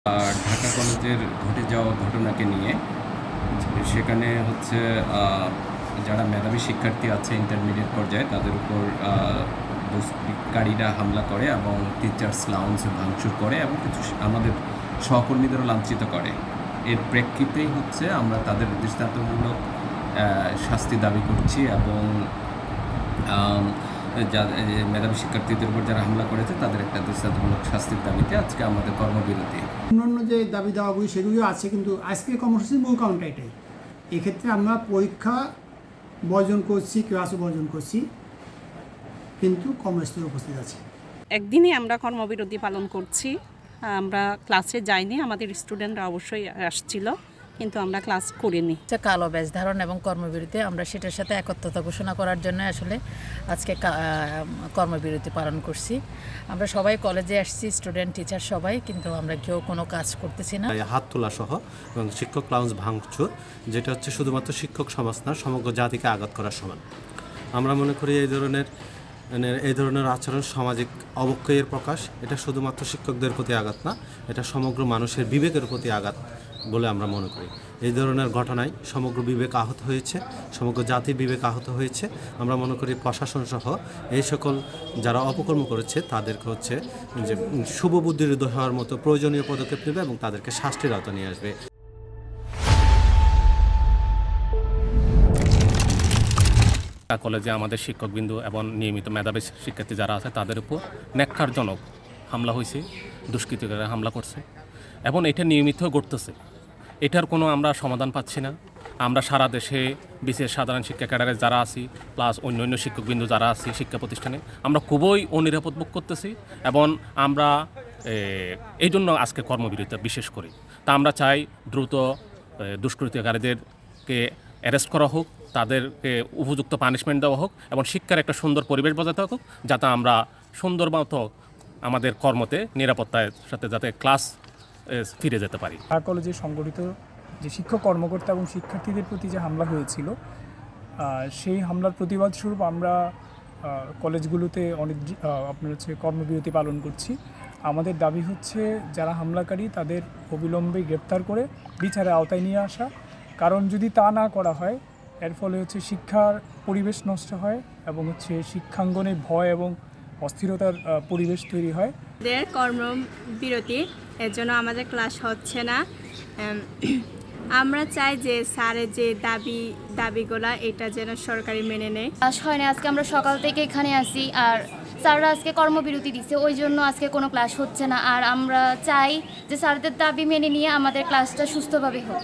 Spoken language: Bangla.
ঢাকা কলেজের ঘটে যাওয়া ঘটনাকে নিয়ে সেখানে হচ্ছে যারা মেধাবী শিক্ষার্থী আছে ইন্টারমিডিয়েট পর্যায়ে তাদের উপর দুষ্কৃতকারীরা হামলা করে এবং টিচার্স লাউঞ্জ ভাঙচুর করে এবং কিছু আমাদের সহকর্মীদেরও লাঞ্ছিত করে। এর প্রেক্ষিতেই হচ্ছে আমরা তাদের দৃষ্টান্তমূলক শাস্তি দাবি করছি এবং মেধাবী শিক্ষার্থীদের উপর যারা হামলা করেছে তাদের একটা দৃষ্টান্তমূলক শাস্তির দাবিতে আজকে আমাদের কর্মবিরতি। অন্যান্য যে দাবি দাওয়াগুলি সেগুলিও আছে, কিন্তু আজকে কর্মসূচির মূল কারণটা এটাই। এক্ষেত্রে আমরা পরীক্ষা বর্জন করছি, ক্লাসও বর্জন করছি, কিন্তু কর্মস্থলে উপস্থিত আছি। একদিনই আমরা কর্মবিরতি পালন করছি। আমরা ক্লাসে যাইনি, আমাদের স্টুডেন্টরা অবশ্যই আসছিল, কিন্তু আমরা ক্লাস করিনি। কালো ব্যাজ ধারণ এবং কর্মবিরতি আমরা সেটার সাথে একত্রতা ঘোষণা করার জন্য আসলে আজকে কর্মবিরতি পালন করছি। আমরা সবাই কলেজে আসছি, স্টুডেন্ট টিচার সবাই, কিন্তু আমরা কেউ কোনো কাজ করতেছি না। হাত তোলা সহ এবং শিক্ষক লাউঞ্জ ভাঙচুর, যেটা হচ্ছে শুধুমাত্র শিক্ষক সমাজ না, সমগ্র জাতিকে আঘাত করার সমান। আমরা মনে করি এই ধরনের আচরণ সামাজিক অবক্ষয়ের প্রকাশ। এটা শুধুমাত্র শিক্ষকদের প্রতি আঘাত না, এটা সমগ্র মানুষের বিবেকের প্রতি আঘাত বলে আমরা মনে করি। এই ধরনের ঘটনায় সমগ্র বিবেক আহত হয়েছে, সমগ্র জাতির বিবেক আহত হয়েছে। আমরা মনে করি প্রশাসন সহ এই সকল যারা অপকর্ম করেছে তাদেরকে হচ্ছে যে শুভবুদ্ধির উদয় হওয়ার মতো প্রয়োজনীয় পদক্ষেপ নেবে এবং তাদেরকে শাস্তির আওতায় নিয়ে আসবে। কলেজে আমাদের শিক্ষকবৃন্দ এবং নিয়মিত মেধাবী শিক্ষার্থী যারা আছে তাদের উপর ন্যাক্কারজনক হামলা হয়েছে, দুষ্কৃতিকারীরা হামলা করছে এবং এটা নিয়মিত ঘটতেছে। এটার কোনো আমরা সমাধান পাচ্ছি না। আমরা সারা দেশে বিশেষ সাধারণ শিক্ষা ক্যাডারে যারা আছি, প্লাস অন্যান্য শিক্ষকবৃন্দ যারা আছি শিক্ষা প্রতিষ্ঠানে, আমরা খুবই অনিরাপদ বোধ করতেছি এবং আমরা এই জন্য আজকে কর্মবিরতি বিশেষ করি। তা আমরা চাই দ্রুত দুষ্কৃতিকারীদেরকে অ্যারেস্ট করা হোক, তাদেরকে উপযুক্ত পানিশমেন্ট দেওয়া হোক এবং শিক্ষার একটা সুন্দর পরিবেশ বজাতে হোক, যাতে আমরা সুন্দর মতো আমাদের কর্মতে নিরাপত্তার সাথে যাতে ক্লাস ফিরে যেতে পারি। ঢাকা কলেজে সংগঠিত যে শিক্ষক কর্মকর্তা এবং শিক্ষার্থীদের প্রতি যে হামলা হয়েছিল, সেই হামলার প্রতিবাদ স্বরূপ আমরা কলেজগুলোতে আপনার কর্মবিরতি পালন করছি। আমাদের দাবি হচ্ছে যারা হামলাকারী তাদের অবিলম্বে গ্রেপ্তার করে বিচারের আওতায় নিয়ে আসা। কারণ যদি তা না করা হয়, এর ফলে শিক্ষার পরিবেশ নষ্ট হয় এবং শিক্ষাঙ্গনে ভয় এবং অস্থিরতার পরিবেশ তৈরি হয়। কর্মবিরতি এর জন্য আমাদের ক্লাস হচ্ছে না। আমরা চাই যে স্যারের যে দাবিগুলা এটা যেন সরকারি মেনে নেয়। ক্লাস হয় না, আজকে আমরা সকাল থেকে এখানে আসি, আর স্যাররা আজকে কর্মবিরতি দিচ্ছে, ওই জন্য আজকে কোনো ক্লাস হচ্ছে না। আর আমরা চাই যে স্যারদের দাবি মেনে নিয়ে আমাদের ক্লাসটা সুস্থভাবে হোক।